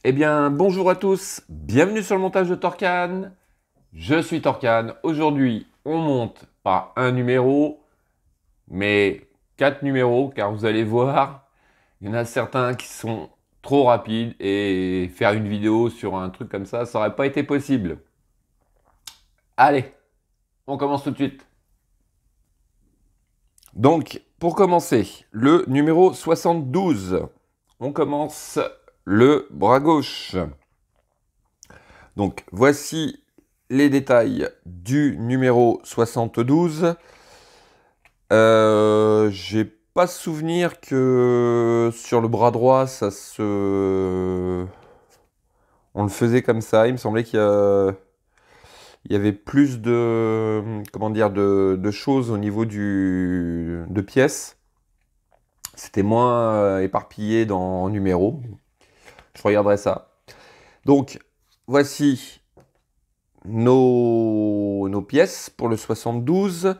Eh bien, bonjour à tous, bienvenue sur le montage de Torcan. Je suis Torcan. Aujourd'hui, on monte pas un numéro, mais 4 numéros, car vous allez voir, il y en a certains qui sont trop rapides et faire une vidéo sur un truc comme ça n'aurait pas été possible. Allez, on commence tout de suite. Donc, pour commencer, le numéro 72. On commence le bras gauche. Donc, voici les détails du numéro 72. J'ai pas souvenir que sur le bras droit, on le faisait comme ça. Il me semblait qu'il y avait plus de, comment dire, de choses au niveau de pièces. C'était moins éparpillé dans numéros. Je regarderai ça. Donc, voici nos pièces pour le 72.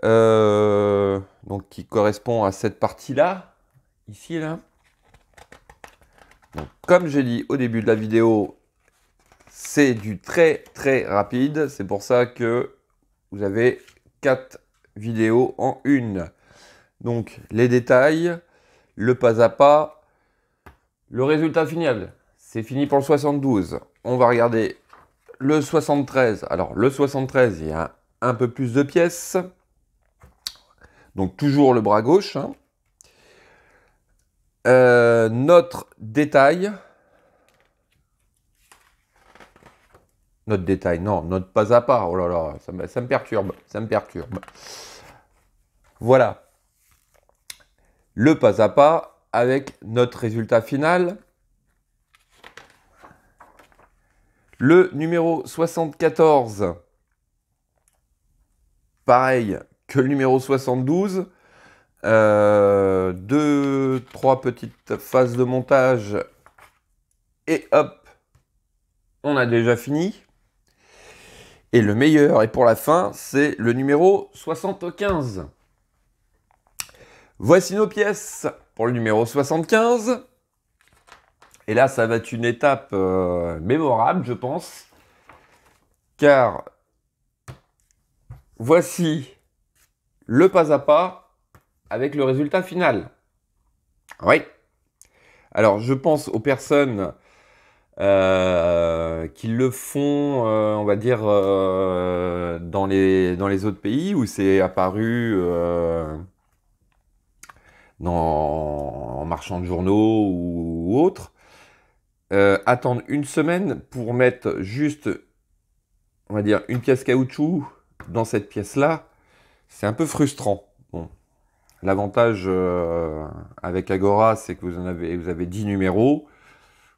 Donc, qui correspond à cette partie-là. Ici, là. Donc, comme j'ai dit au début de la vidéo, c'est du très très rapide. C'est pour ça que vous avez 4 vidéos en une. Donc, les détails, le pas à pas, le résultat final. C'est fini pour le 72. On va regarder le 73. Alors, le 73, il y a un peu plus de pièces. Donc, toujours le bras gauche. Hein. Notre détail. Notre détail, non, notre pas à pas. Oh là là, ça me perturbe. Ça me perturbe. Voilà. Le pas à pas avec notre résultat final. Le numéro 74, pareil que le numéro 72. 2-3 petites phases de montage. Et hop, on a déjà fini. Et le meilleur, et pour la fin, c'est le numéro 75. Voici nos pièces pour le numéro 75. Et là, ça va être une étape mémorable, je pense. Car voici le pas à pas avec le résultat final. Oui. Alors, je pense aux personnes qui le font, on va dire, dans les autres pays où c'est apparu en marchand de journaux ou autre. Attendre une semaine pour mettre juste, on va dire, une pièce caoutchouc dans cette pièce-là, c'est un peu frustrant. Bon. L'avantage avec Agora, c'est que vous avez 10 numéros.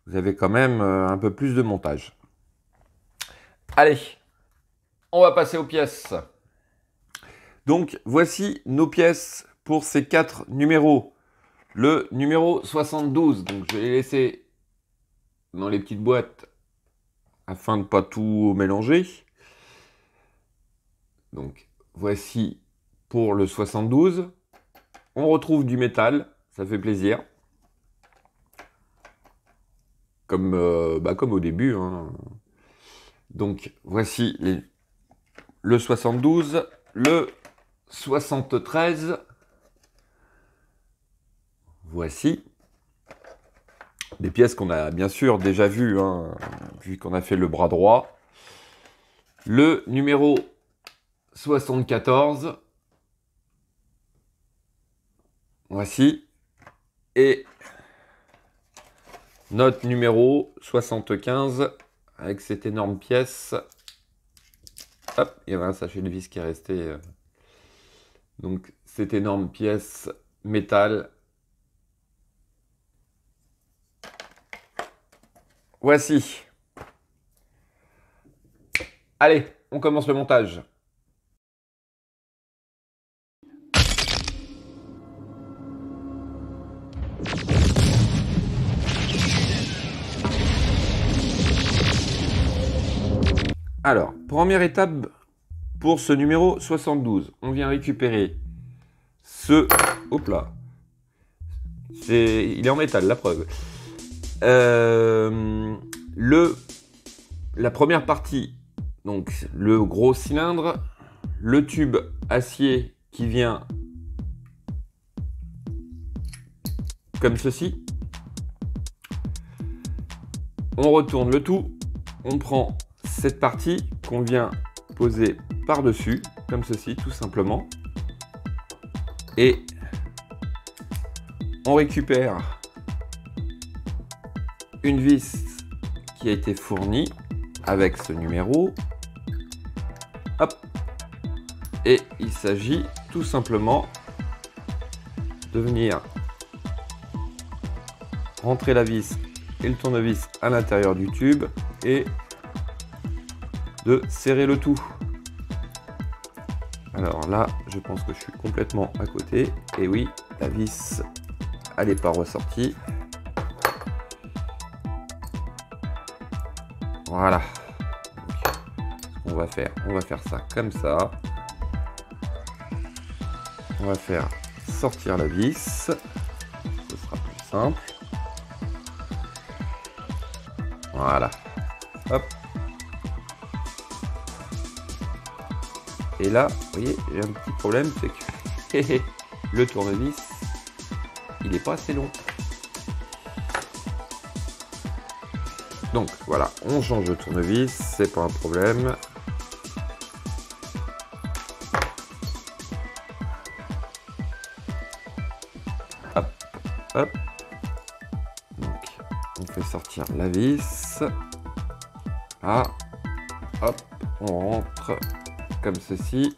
Vous avez quand même un peu plus de montage. Allez, on va passer aux pièces. Donc, voici nos pièces pour ces 4 numéros. Le numéro 72, donc je vais les laisser dans les petites boîtes afin de ne pas tout mélanger. Donc, voici pour le 72. On retrouve du métal, ça fait plaisir. Comme au début. Hein. Donc, voici le 72, le 73. Voici. Des pièces qu'on a bien sûr déjà vues, hein, vu qu'on a fait le bras droit. Le numéro 74. Voici. Et notre numéro 75 avec cette énorme pièce. Hop, il y avait un sachet de vis qui est resté. Donc, cette énorme pièce métal. Voici. Allez, on commence le montage. Alors, première étape pour ce numéro 72. On vient récupérer ce... Hop là. Il est en métal, la preuve. La première partie, donc le gros cylindre, le tube acier qui vient comme ceci. On retourne le tout, on prend cette partie qu'on vient poser par-dessus, comme ceci, tout simplement. Et on récupère une vis qui a été fournie avec ce numéro. Hop. Et il s'agit tout simplement de venir rentrer la vis et le tournevis à l'intérieur du tube et de serrer le tout. Alors là, je pense que je suis complètement à côté. Et oui, la vis, elle n'est pas ressortie. Voilà. Donc, on va faire ça comme ça. On va faire sortir la vis. Ce sera plus simple. Voilà. Hop. Et là, vous voyez, j'ai un petit problème, c'est que le tournevis, il n'est pas assez long. Donc voilà, on change de tournevis, c'est pas un problème. Hop, hop. Donc, on fait sortir la vis. Là, hop, on rentre comme ceci.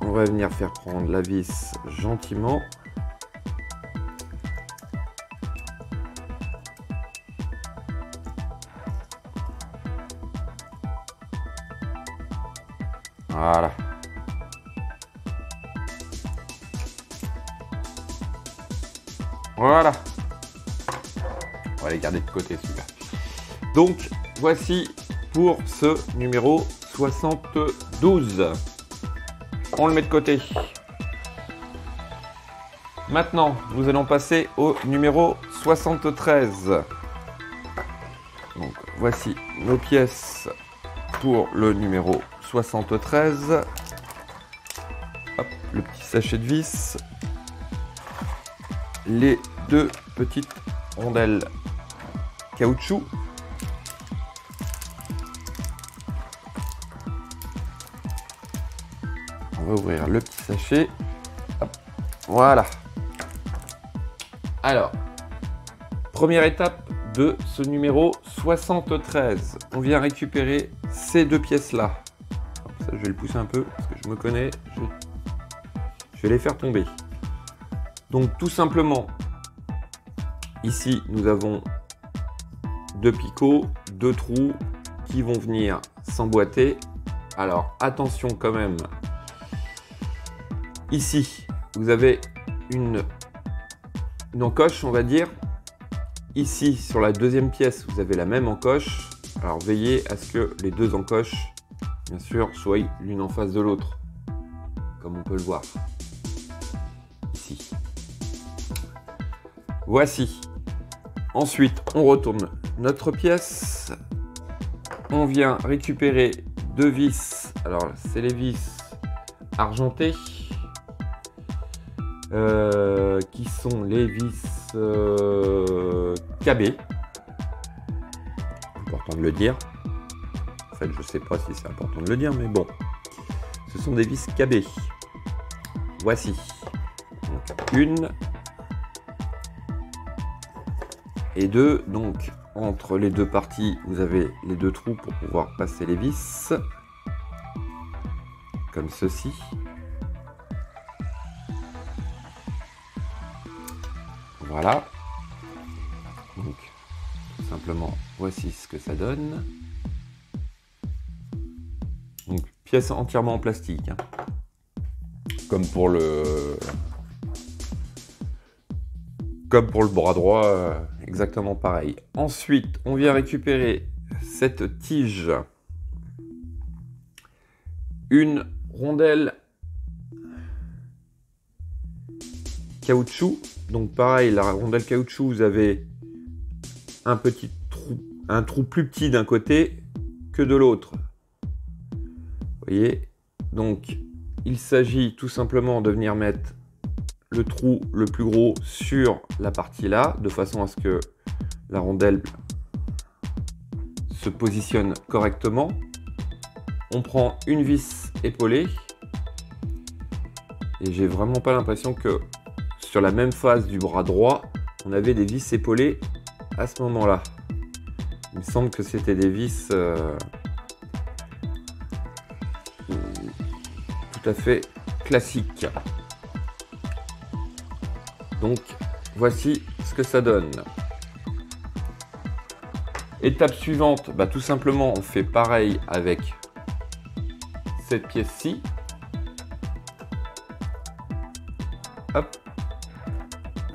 On va venir faire prendre la vis gentiment. Voilà. Voilà. On va les garder de côté celui-là. Donc, voici pour ce numéro 72. On le met de côté. Maintenant, nous allons passer au numéro 73. Donc, voici nos pièces pour le numéro 73. Hop, le petit sachet de vis. Les deux petites rondelles caoutchouc. On va ouvrir le petit sachet. Hop, voilà. Alors, première étape de ce numéro 73. On vient récupérer ces deux pièces-là. Ça, je vais le pousser un peu parce que je me connais. Je vais les faire tomber. Donc, tout simplement, ici, nous avons deux picots, deux trous qui vont venir s'emboîter. Alors, attention quand même. Ici, vous avez une encoche, on va dire. Ici, sur la deuxième pièce, vous avez la même encoche. Alors, veillez à ce que les deux encoches, bien sûr, soient l'une en face de l'autre, comme on peut le voir. Ici. Voici. Ensuite, on retourne notre pièce. On vient récupérer deux vis. Alors, c'est les vis argentées. Qui sont les vis KB. Important de le dire. En fait, je sais pas si c'est important de le dire, mais bon. Ce sont des vis KB. Voici. Donc, une et deux. Donc, entre les deux parties, vous avez les deux trous pour pouvoir passer les vis. Comme ceci. Voilà. Donc, tout simplement, voici ce que ça donne. Donc, pièce entièrement en plastique. Hein. Comme pour le bras droit, exactement pareil. Ensuite, on vient récupérer cette tige. Une rondelle caoutchouc. Donc pareil, la rondelle caoutchouc, vous avez un petit trou, un trou plus petit d'un côté que de l'autre. Vous voyez? Donc il s'agit tout simplement de venir mettre le trou le plus gros sur la partie là, de façon à ce que la rondelle se positionne correctement. On prend une vis épaulée et j'ai vraiment pas l'impression que sur la même face du bras droit on avait des vis épaulées à ce moment là. Il me semble que c'était des vis tout à fait classiques. Donc voici ce que ça donne. Étape suivante, bah, tout simplement on fait pareil avec cette pièce-ci. Hop.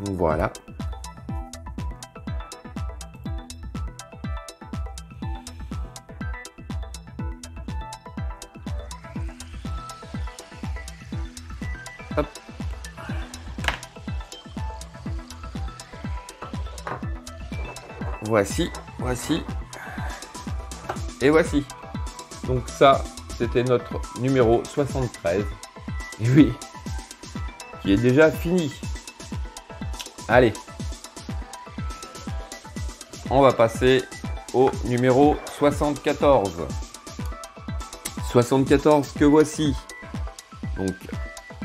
Voilà. Hop. Voici. Et voici. Donc ça, c'était notre numéro 73. Et oui, qui est déjà fini. Allez. On va passer au numéro 74. 74 que voici. Donc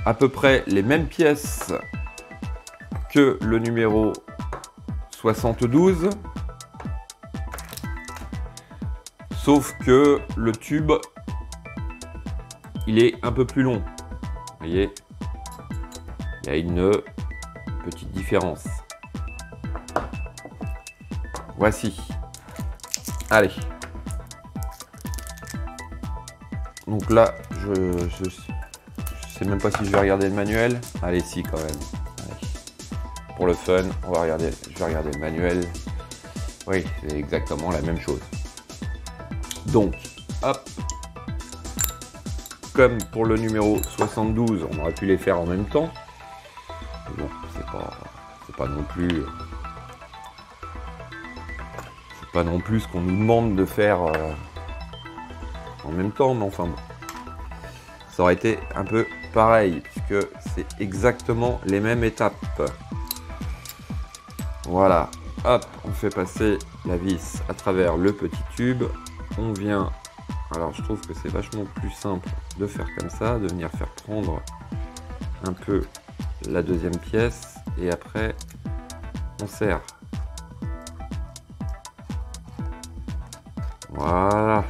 à peu près les mêmes pièces que le numéro 72. Sauf que le tube, il est un peu plus long. Vous voyez, il y a une petite différence. Voici. Allez. Donc là, je sais même pas si je vais regarder le manuel. Allez, si quand même. Allez. Pour le fun, je vais regarder le manuel. Oui, c'est exactement la même chose. Donc, hop, comme pour le numéro 72, on aurait pu les faire en même temps. Mais bon, c'est pas non plus ce qu'on nous demande de faire en même temps, mais enfin bon. Ça aurait été un peu pareil, puisque c'est exactement les mêmes étapes. Voilà, hop, on fait passer la vis à travers le petit tube. On vient, alors je trouve que c'est vachement plus simple de faire comme ça, de venir faire prendre un peu la deuxième pièce et après on serre. Voilà.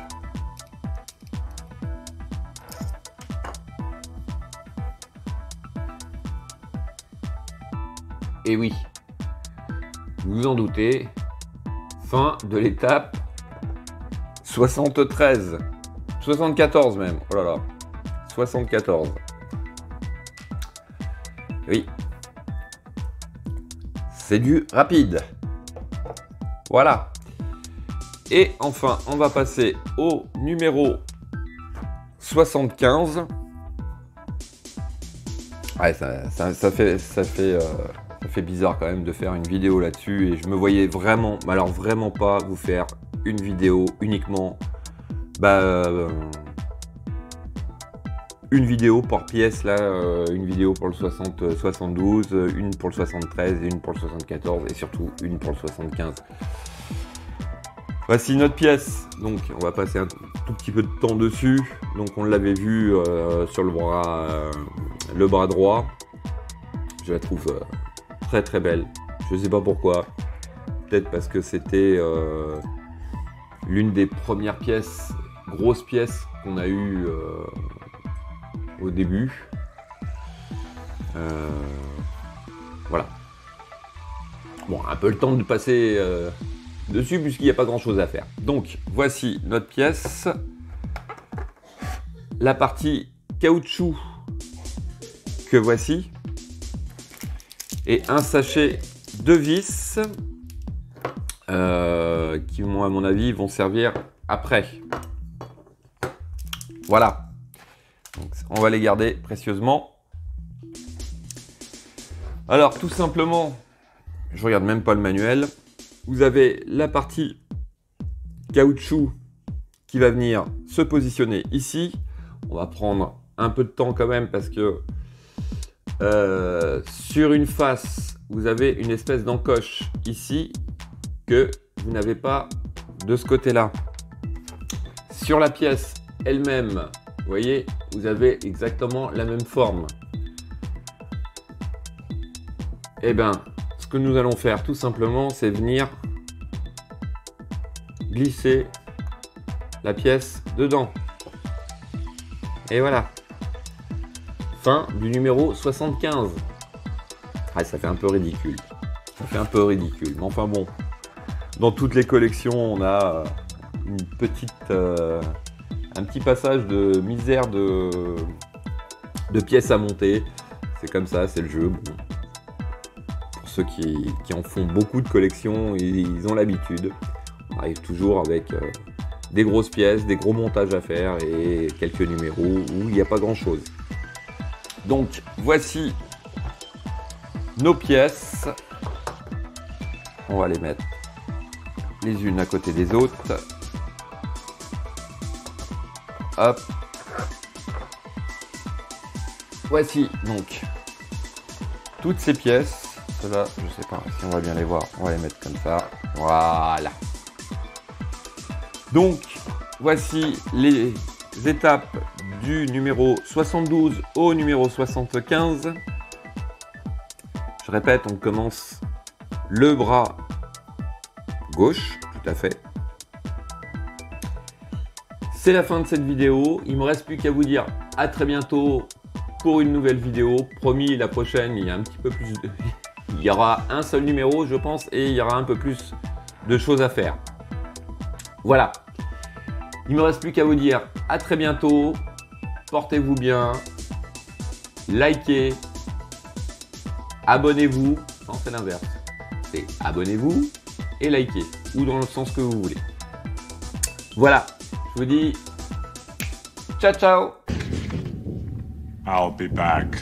Et oui, vous vous en doutez, fin de l'étape 73, 74 même, oh là là, 74. Oui, c'est du rapide. Voilà. Et enfin, on va passer au numéro 75. Ouais, ça fait bizarre quand même de faire une vidéo là-dessus et je me voyais vraiment, mais alors vraiment pas vous faire une vidéo uniquement, une vidéo par pièce là, une vidéo pour le 72, une pour le 73 et une pour le 74 et surtout une pour le 75. Voici notre pièce, donc on va passer un tout petit peu de temps dessus. Donc on l'avait vu sur le bras droit. Je la trouve très très belle. Je sais pas pourquoi. Peut-être parce que c'était l'une des premières pièces, grosses pièces qu'on a eues au début. Voilà. Bon, un peu le temps de passer dessus puisqu'il n'y a pas grand chose à faire. Donc voici notre pièce. La partie caoutchouc que voici. Et un sachet de vis qui, à mon avis, vont servir après. Voilà. Donc, on va les garder précieusement. Alors tout simplement, je regarde même pas le manuel, vous avez la partie caoutchouc qui va venir se positionner ici. On va prendre un peu de temps quand même parce que sur une face, vous avez une espèce d'encoche ici que vous n'avez pas de ce côté-là. Sur la pièce elle-même, vous voyez, vous avez exactement la même forme. Et bien, ce que nous allons faire tout simplement, c'est venir glisser la pièce dedans. Et voilà. Fin du numéro 75. Ah, ça fait un peu ridicule. Ça fait un peu ridicule. Mais enfin bon, dans toutes les collections, on a une petite, un petit passage de misère de pièces à monter. C'est comme ça, c'est le jeu. Bon. Pour ceux qui en font beaucoup de collections, ils ont l'habitude. On arrive toujours avec des grosses pièces, des gros montages à faire et quelques numéros où il n'y a pas grand chose. Donc voici nos pièces. On va les mettre les unes à côté des autres. Hop. Voici donc toutes ces pièces. Ceux-là, je sais pas si on va bien les voir. On va les mettre comme ça. Voilà. Donc, voici les étapes du numéro 72 au numéro 75. Je répète, on commence le bras gauche, tout à fait. C'est la fin de cette vidéo. Il me reste plus qu'à vous dire à très bientôt pour une nouvelle vidéo. Promis, la prochaine, il y a un petit peu plus de... Il y aura un seul numéro, je pense, et il y aura un peu plus de choses à faire. Voilà. Il me reste plus qu'à vous dire à très bientôt. Portez-vous bien. Likez. Abonnez-vous. Non, c'est l'inverse. C'est abonnez-vous et likez. Ou dans le sens que vous voulez. Voilà. Je vous dis ciao ciao. I'll be back.